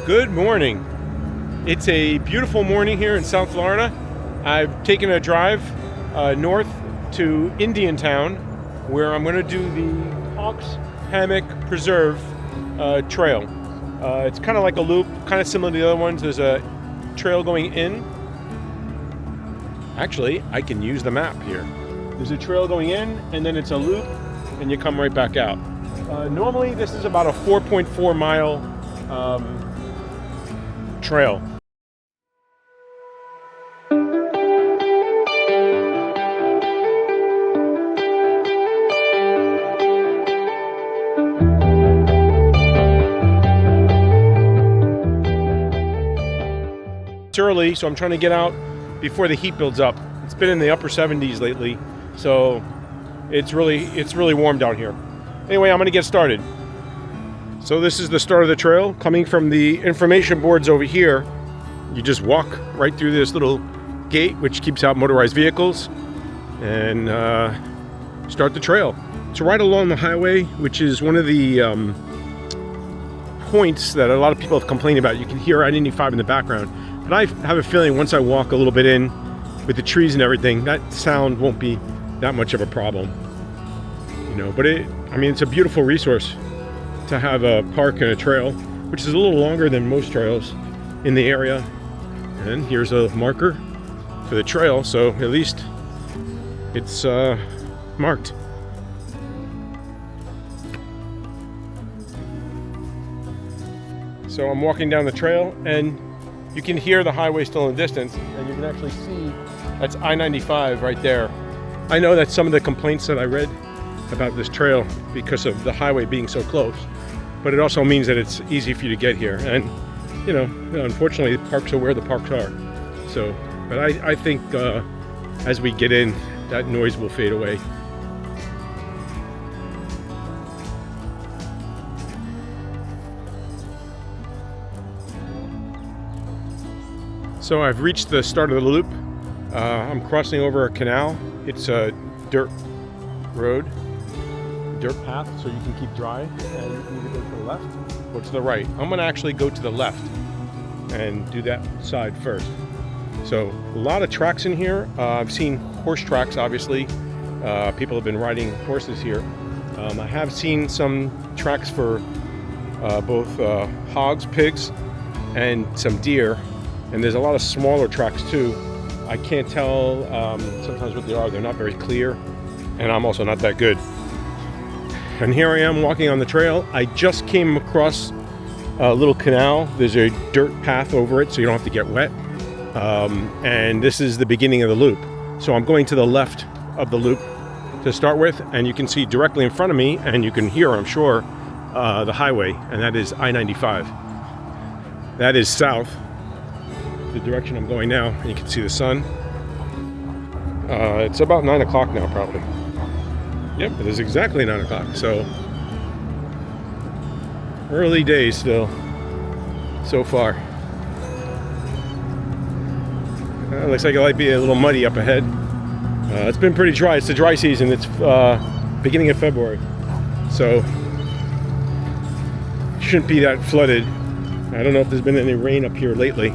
Good morning. It's a beautiful morning here in South Florida. I've taken a drive north to Indiantown, where I'm going to do the Hammock Preserve trail. It's kind of like a loop, kind of similar to the other ones. There's a trail going in. Actually, I can use the map here. There's a trail going in, and then it's a loop, and you come right back out. Normally, this is about a 4.4 mile trail. It's early, so I'm trying to get out before the heat builds up. It's been in the upper 70s lately, so it's really warm down here. Anyway, I'm going to get started. So this is the start of the trail. Coming from the information boards over here, you just walk right through this little gate, which keeps out motorized vehicles, and start the trail. It's right along the highway, which is one of the points that a lot of people have complained about. You can hear I-95 in the background, but I have a feeling once I walk a little bit in with the trees and everything, that sound won't be that much of a problem. But it's a beautiful resource to have a park and a trail, which is a little longer than most trails in the area. And here's a marker for the trail, so at least it's marked. So I'm walking down the trail, and you can hear the highway still in the distance, and you can actually see that's I-95 right there. I know that's some of the complaints that I read about this trail because of the highway being so close, but it also means that it's easy for you to get here. And unfortunately, the parks are where the parks are. So, but I think as we get in, that noise will fade away. So I've reached the start of the loop. I'm crossing over a canal. It's a dirt road, dirt path, so you can keep dry, and you can either go to the left or to the right. I'm going to actually go to the left and do that side first. So a lot of tracks in here. I've seen horse tracks, obviously. People have been riding horses here. I have seen some tracks for both hogs, pigs, and some deer. And there's a lot of smaller tracks too. I can't tell sometimes what they are. They're not very clear, and I'm also not that good. And here I am walking on the trail. I just came across a little canal. There's a dirt path over it, so you don't have to get wet. And this is the beginning of the loop. So I'm going to the left of the loop to start with, and you can see directly in front of me, and you can hear, I'm sure, the highway, and that is I-95. That is south, the direction I'm going now. You can see the sun. It's about 9 o'clock now, probably. Yep, it is exactly 9 o'clock. So early days still, so far. Looks like it might be a little muddy up ahead. It's been pretty dry. It's the dry season. It's beginning of February, so shouldn't be that flooded. I don't know if there's been any rain up here lately.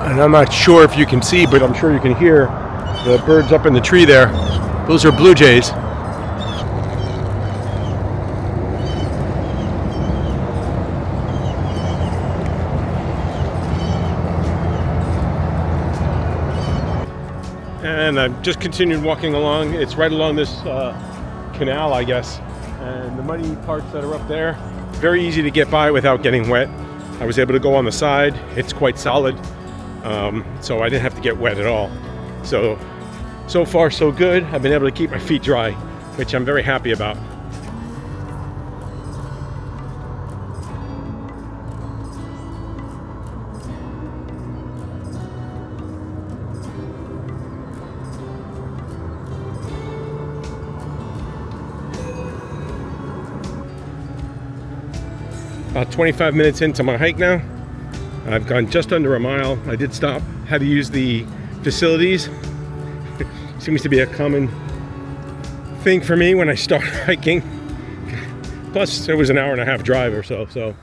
And I'm not sure if you can see, but I'm sure you can hear the birds up in the tree there. Those are blue jays. And I've just continued walking along. It's right along this canal, I guess. And the muddy parts that are up there, very easy to get by without getting wet. I was able to go on the side. It's quite solid. So I didn't have to get wet at all. So far so good. I've been able to keep my feet dry, which I'm very happy about. About 25 minutes into my hike now. I've gone just under a mile. I did stop, had to use the facilities. Seems to be a common thing for me when I start hiking. Plus, it was an hour and a half drive or so, so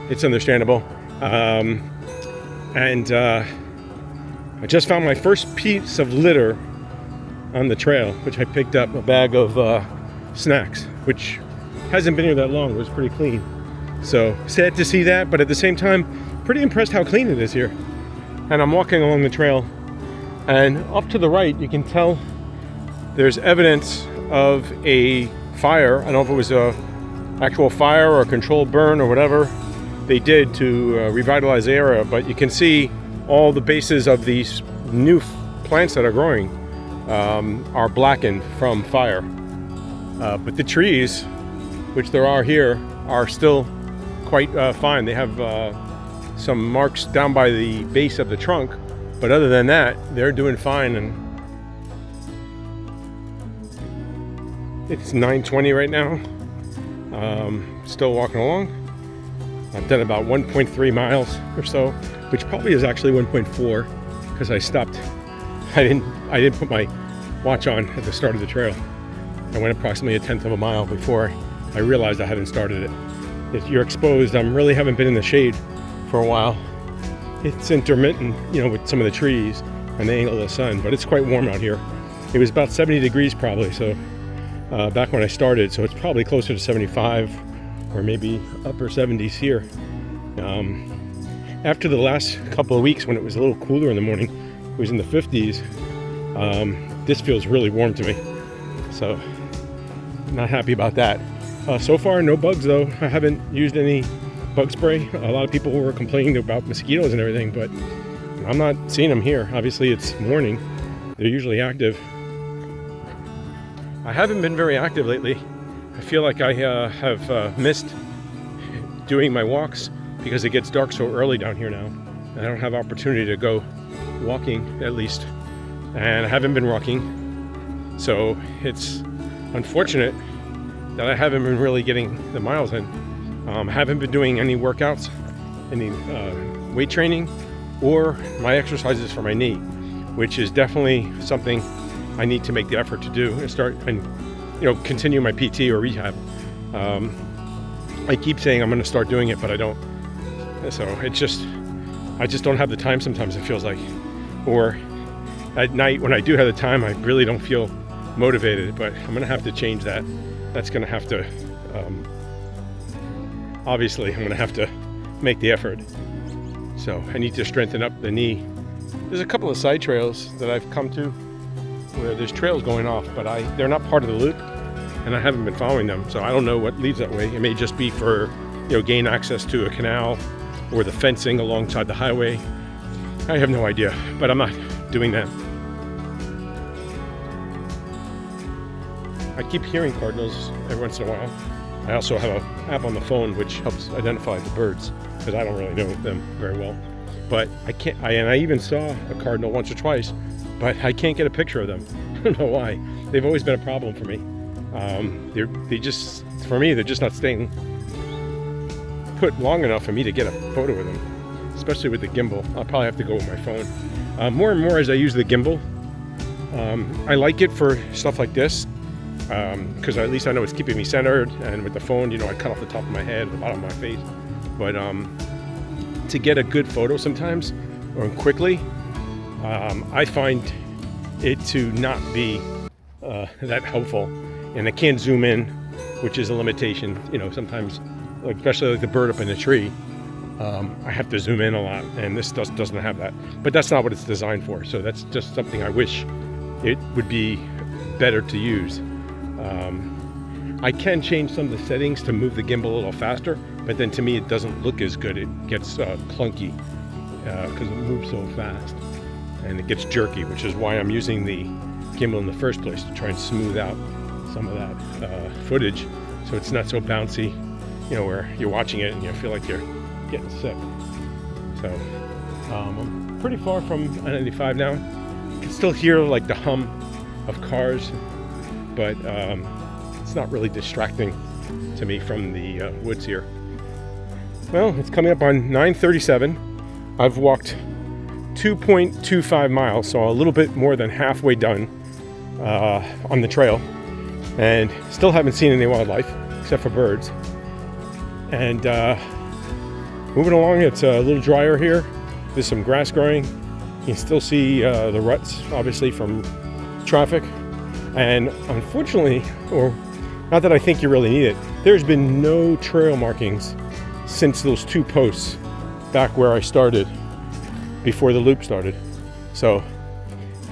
it's understandable. And I just found my first piece of litter on the trail, which I picked up a bag of snacks, which hasn't been here that long. It was pretty clean. So sad to see that, but at the same time, pretty impressed how clean it is here. And I'm walking along the trail, and up to the right, you can tell there's evidence of a fire. I don't know if it was a actual fire or a controlled burn or whatever they did to revitalize the area, but you can see all the bases of these new plants that are growing are blackened from fire. But the trees, which there are here, are still quite fine. They have some marks down by the base of the trunk, but other than that, they're doing fine. And it's 9:20 right now. Still walking along. I've done about 1.3 miles or so, which probably is actually 1.4 because I stopped. I didn't put my watch on at the start of the trail. I went approximately 1/10 of a mile before I realized I hadn't started it. If you're exposed, I really haven't been in the shade for a while. It's intermittent, with some of the trees and the angle of the sun, but it's quite warm out here. It was about 70 degrees probably, so back when I started, so it's probably closer to 75 or maybe upper 70s here. After the last couple of weeks when it was a little cooler in the morning, it was in the 50s, this feels really warm to me. So, not happy about that. So far, no bugs though. I haven't used any bug spray. A lot of people were complaining about mosquitoes and everything, but I'm not seeing them here. Obviously, it's morning. They're usually active. I haven't been very active lately. I feel like I have missed doing my walks because it gets dark so early down here now. I don't have opportunity to go walking, at least. And I haven't been walking. So it's unfortunate that I haven't been really getting the miles in. I haven't been doing any workouts, any weight training, or my exercises for my knee, which is definitely something I need to make the effort to do and start and continue my PT or rehab. I keep saying I'm going to start doing it, but I don't. So I just don't have the time sometimes, it feels like. Or at night when I do have the time, I really don't feel motivated, but I'm going to have to change that. That's going to have to, obviously, I'm going to have to make the effort. So I need to strengthen up the knee. There's a couple of side trails that I've come to where there's trails going off, but they're not part of the loop, and I haven't been following them, so I don't know what leads that way. It may just be for, gain access to a canal or the fencing alongside the highway. I have no idea, but I'm not doing that. I keep hearing cardinals every once in a while. I also have an app on the phone which helps identify the birds because I don't really know them very well. But I can't. I even saw a cardinal once or twice, but I can't get a picture of them. I don't know why. They've always been a problem for me. For me, they're just not staying put long enough for me to get a photo of them, especially with the gimbal. I'll probably have to go with my phone. More and more as I use the gimbal, I like it for stuff like this. Because at least I know it's keeping me centered, and with the phone, I cut off the top of my head, the bottom of my face. But to get a good photo sometimes, or quickly, I find it to not be that helpful. And I can't zoom in, which is a limitation. Sometimes, especially like the bird up in the tree, I have to zoom in a lot, and this doesn't have that. But that's not what it's designed for. So that's just something I wish it would be better to use. I can change some of the settings to move the gimbal a little faster, but then to me it doesn't look as good. It gets clunky because it moves so fast, and it gets jerky, which is why I'm using the gimbal in the first place, to try and smooth out some of that footage so it's not so bouncy, where you're watching it and you feel like you're getting sick. So I'm pretty far from I-95 now. You can still hear like the hum of cars, but it's not really distracting to me from the woods here. Well, it's coming up on 9:37. I've walked 2.25 miles, so a little bit more than halfway done on the trail, and still haven't seen any wildlife except for birds. And moving along, it's a little drier here. There's some grass growing. You can still see the ruts, obviously, from traffic. And unfortunately, or not that I think you really need it, there's been no trail markings since those 2 posts back where I started before the loop started. So,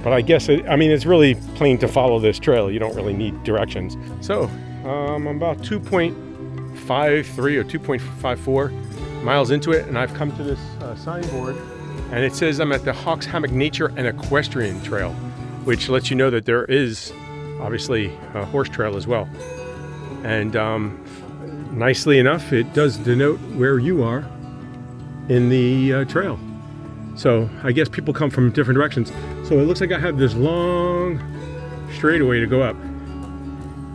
but I guess it's really plain to follow this trail. You don't really need directions. So I'm about 2.53 or 2.54 miles into it, and I've come to this signboard, and it says I'm at the Hammock Nature and Equestrian Trail, which lets you know that there is obviously a horse trail as well. And nicely enough, it does denote where you are in the trail. So I guess people come from different directions. So it looks like I have this long straightaway to go up.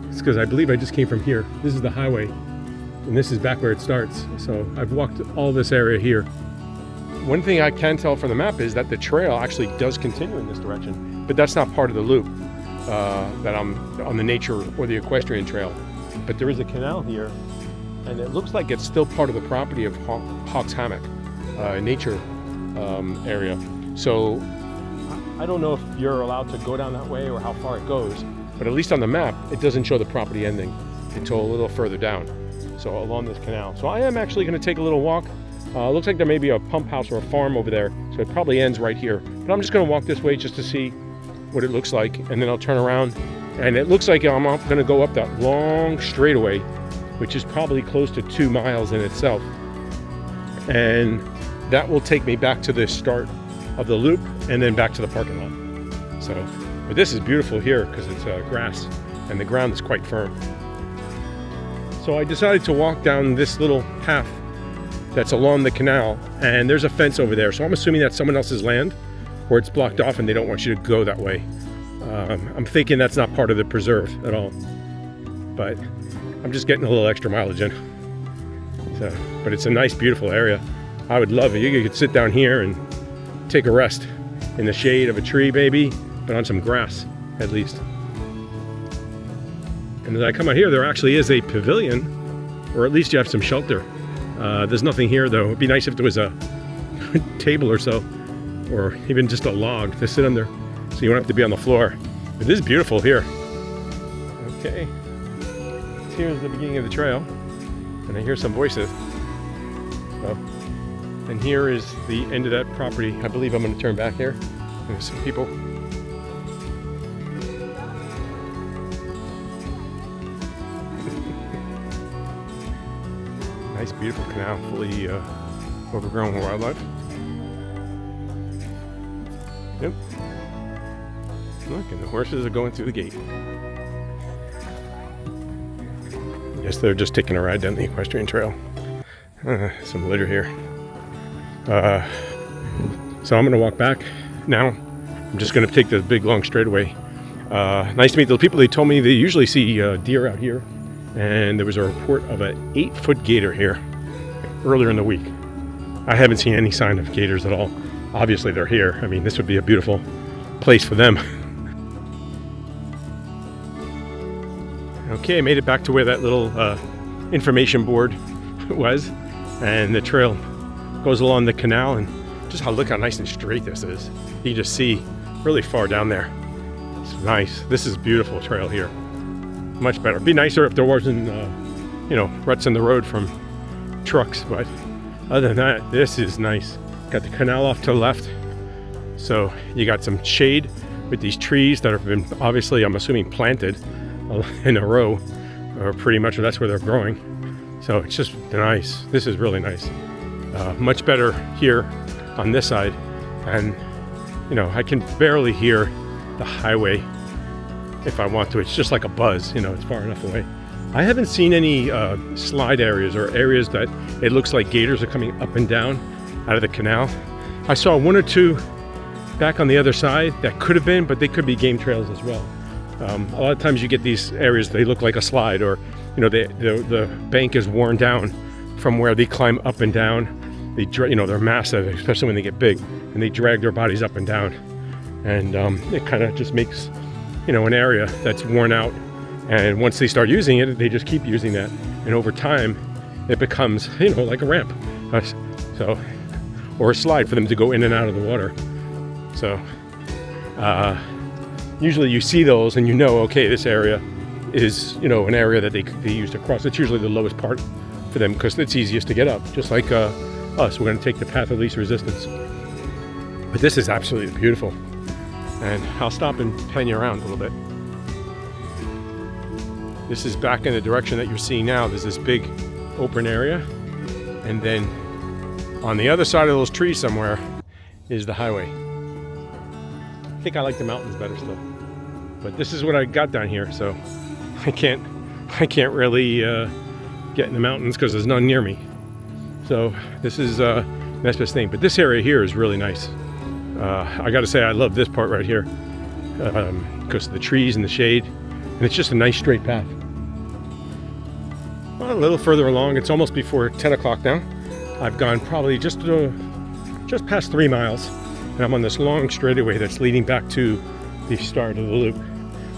It's because I believe I just came from here. This is the highway, and this is back where it starts. So I've walked all this area here. One thing I can tell from the map is that the trail actually does continue in this direction, but that's not part of the loop that I'm on, the nature or the equestrian trail. But there is a canal here, and it looks like it's still part of the property of Hawks Hammock nature area. So I don't know if you're allowed to go down that way or how far it goes, but at least on the map, it doesn't show the property ending until a little further down. So along this canal. So I am actually going to take a little walk. Looks like there may be a pump house or a farm over there, so it probably ends right here. But I'm just going to walk this way just to see what it looks like, and then I'll turn around. And it looks like I'm going to go up that long straightaway, which is probably close to 2 miles in itself. And that will take me back to the start of the loop and then back to the parking lot. So, but this is beautiful here because it's grass and the ground is quite firm. So I decided to walk down this little path that's along the canal, and there's a fence over there. So I'm assuming that's someone else's land, or it's blocked off and they don't want you to go that way. I'm thinking that's not part of the preserve at all, but I'm just getting a little extra mileage in. So, but it's a nice, beautiful area. I would love it. You could sit down here and take a rest in the shade of a tree, maybe, but on some grass at least. And as I come out here, there actually is a pavilion, or at least you have some shelter. There's nothing here though. It'd be nice if there was a table or so, or even just a log to sit under, so you don't have to be on the floor. But this is beautiful here. Okay, here's the beginning of the trail, and I hear some voices. So, and here is the end of that property. I believe I'm going to turn back here. There's some people. Nice, beautiful canal, fully overgrown with wildlife. Yep. Look, and the horses are going through the gate. I guess they're just taking a ride down the equestrian trail. Some litter here. So I'm going to walk back now. I'm just going to take the big long straightaway. Nice to meet the people. They told me they usually see deer out here, and there was a report of an 8-foot gator here earlier in the week. I haven't seen any sign of gators at all. Obviously they're here. I mean, this would be a beautiful place for them. Okay, I made it back to where that little information board was, and the trail goes along the canal, and just look how nice and straight this is. You just see really far down there. It's nice. This is a beautiful trail here. Much better. It'd be nicer if there wasn't, ruts in the road from trucks, but other than that, this is nice. Got the canal off to the left, so you got some shade with these trees that have been, obviously, I'm assuming, planted in a row, or pretty much that's where they're growing. So it's just nice. This is really nice. Much better here on this side, and I can barely hear the highway if I want to. It's just like a buzz, it's far enough away. I haven't seen any slide areas or areas that it looks like gators are coming up and down out of the canal. I saw 1 or 2 back on the other side that could have been, but they could be game trails as well. A lot of times you get these areas, they look like a slide, or the bank is worn down from where they climb up and down. They're massive, especially when they get big, and they drag their bodies up and down, and it kind of just makes an area that's worn out. And once they start using it, they just keep using that, and over time it becomes, you know, like a ramp. So, or a slide for them to go in and out of the water. So, usually you see those and you know, okay, this area is, you know, an area that they use to cross. It's usually the lowest part for them because it's easiest to get up. Just like us, we're going to take the path of least resistance. But this is absolutely beautiful. And I'll stop and pan you around a little bit. This is back in the direction that you're seeing now. There's this big open area. And then on the other side of those trees somewhere is the highway. I think I like the mountains better still. But this is what I got down here, so I can't really get in the mountains because there's none near me. So this is that's the thing. But this area here is really nice. I got to say, I love this part right here because of the trees and the shade, and it's just a nice straight path. Well, a little further along, it's almost before 10 o'clock now. I've gone probably just past 3 miles, and I'm on this long straightaway that's leading back to the start of the loop,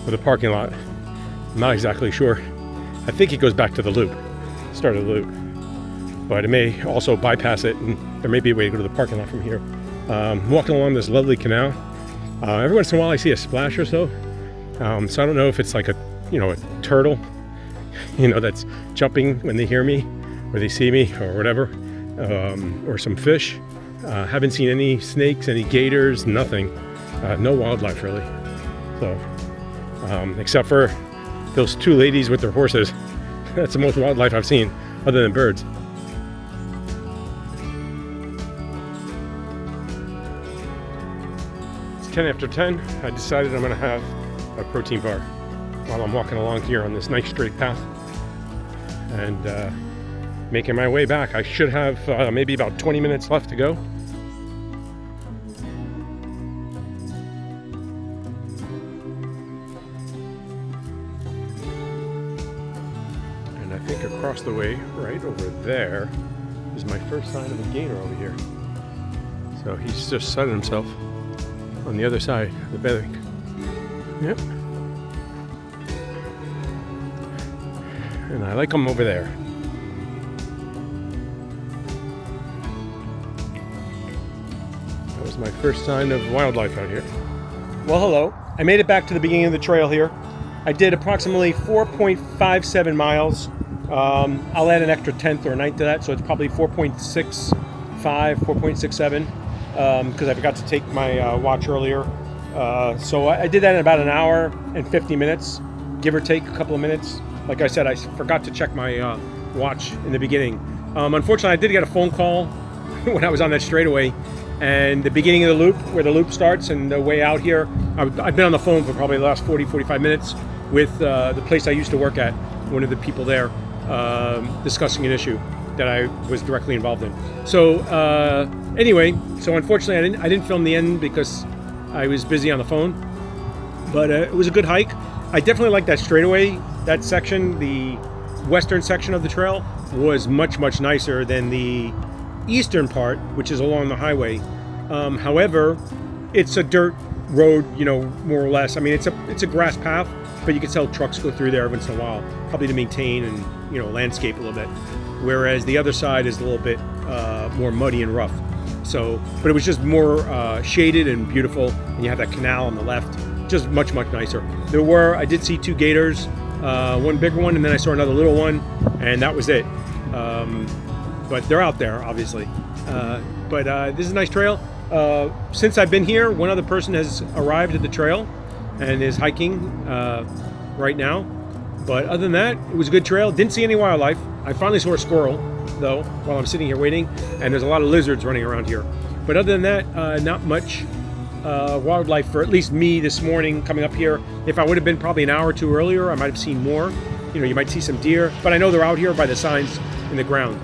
or the parking lot. I'm not exactly sure. I think it goes back to the loop, start of the loop, but it may also bypass it, and there may be a way to go to the parking lot from here. Walking along this lovely canal. Every once in a while I see a splash or so. So I don't know if it's like a turtle, that's jumping when they hear me or they see me or whatever, or some fish. Haven't seen any snakes, any gators, nothing. No wildlife really. So, except for those 2 ladies with their horses. That's the most wildlife I've seen, other than birds. It's 10 after 10. I decided I'm going to have a protein bar while I'm walking along here on this nice straight path and making my way back. I should have maybe about 20 minutes left to go. And I think across the way, right over there, is my first sign of a gator over here. So he's just sunning himself on the other side of the bank. Yep. And I like them over there. That was my first sign of wildlife out here. Well, hello. I made it back to the beginning of the trail here. I did approximately 4.57 miles. I'll add an extra 10th or 9th to that, so it's probably 4.65, 4.67, because I forgot to take my watch earlier. So I did that in about an hour and 50 minutes, give or take a couple of minutes. Like I said, I forgot to check my watch in the beginning. Unfortunately, I did get a phone call when I was on that straightaway, and the beginning of the loop, where the loop starts, and the way out here, I've been on the phone for probably the last 40-45 minutes with the place I used to work at, one of the people there, discussing an issue that I was directly involved in. So anyway, so unfortunately I didn't film the end because I was busy on the phone, but it was a good hike. I definitely like that straightaway. That section, the western section of the trail, was much nicer than the eastern part, which is along the highway. However, it's a dirt road, more or less. I mean, it's a grass path, but you can tell trucks go through there once in a while, probably to maintain and landscape a little bit. Whereas the other side is a little bit more muddy and rough. So, but it was just more shaded and beautiful, and you have that canal on the left, just much nicer. I did see 2 gators, one bigger one, and then I saw another little one, and that was it. But they're out there, obviously. But this is a nice trail. Since I've been here, one other person has arrived at the trail and is hiking right now. But other than that, it was a good trail. Didn't see any wildlife. I finally saw a squirrel, though, while I'm sitting here waiting, and there's a lot of lizards running around here. But other than that, not much wildlife for at least me this morning coming up here. If I would have been probably an hour or 2 earlier, I might have seen more. You might see some deer, but I know they're out here by the signs in the ground.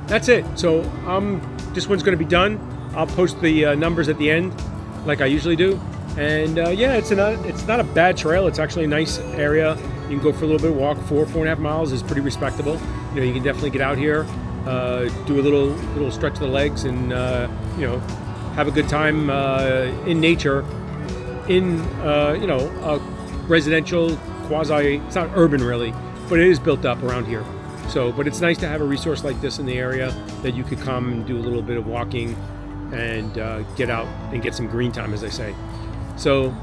That's it. So this one's going to be done. I'll post the numbers at the end, like I usually do. And yeah, it's not a bad trail. It's actually a nice area. You can go for a little bit of walk. 4.5 miles is pretty respectable. You can definitely get out here, do a little stretch of the legs, and have a good time in nature, in a residential quasi. It's not urban really, but it is built up around here. So, but it's nice to have a resource like this in the area that you could come and do a little bit of walking and get out and get some green time, as I say. So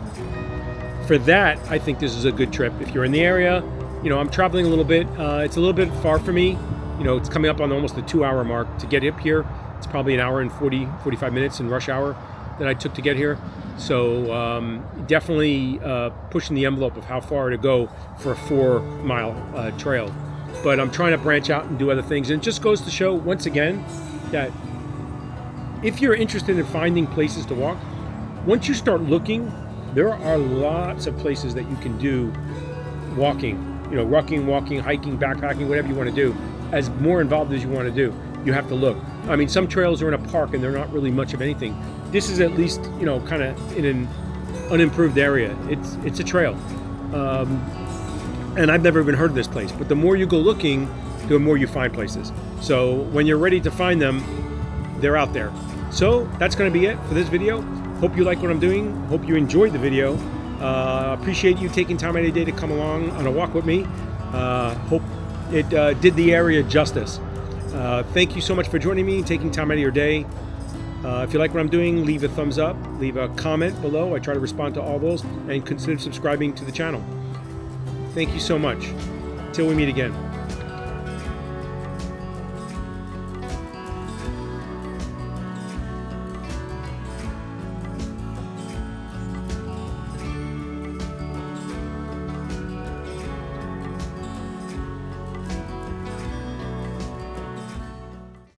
for that, I think this is a good trip. If you're in the area, you know, I'm traveling a little bit. It's a little bit far for me. You know, it's coming up on almost the 2-hour mark to get up here. It's probably an hour and 45 minutes in rush hour that I took to get here. So definitely pushing the envelope of how far to go for a 4-mile trail. But I'm trying to branch out and do other things. And it just goes to show, once again, that if you're interested in finding places to walk, once you start looking, there are lots of places that you can do walking. You know, walking, hiking, backpacking, whatever you want to do. As more involved as you want to do, you have to look. I mean, some trails are in a park and they're not really much of anything. This is at least, you know, kind of in an unimproved area. It's a trail. And I've never even heard of this place. But the more you go looking, the more you find places. So when you're ready to find them, they're out there. So that's going to be it for this video. Hope you like what I'm doing. Hope you enjoyed the video. Appreciate you taking time out of your day to come along on a walk with me. Hope it did the area justice. Thank you so much for joining me, taking time out of your day. If you like what I'm doing, leave a thumbs up, leave a comment below. I try to respond to all those, and consider subscribing to the channel. Thank you so much. Till we meet again.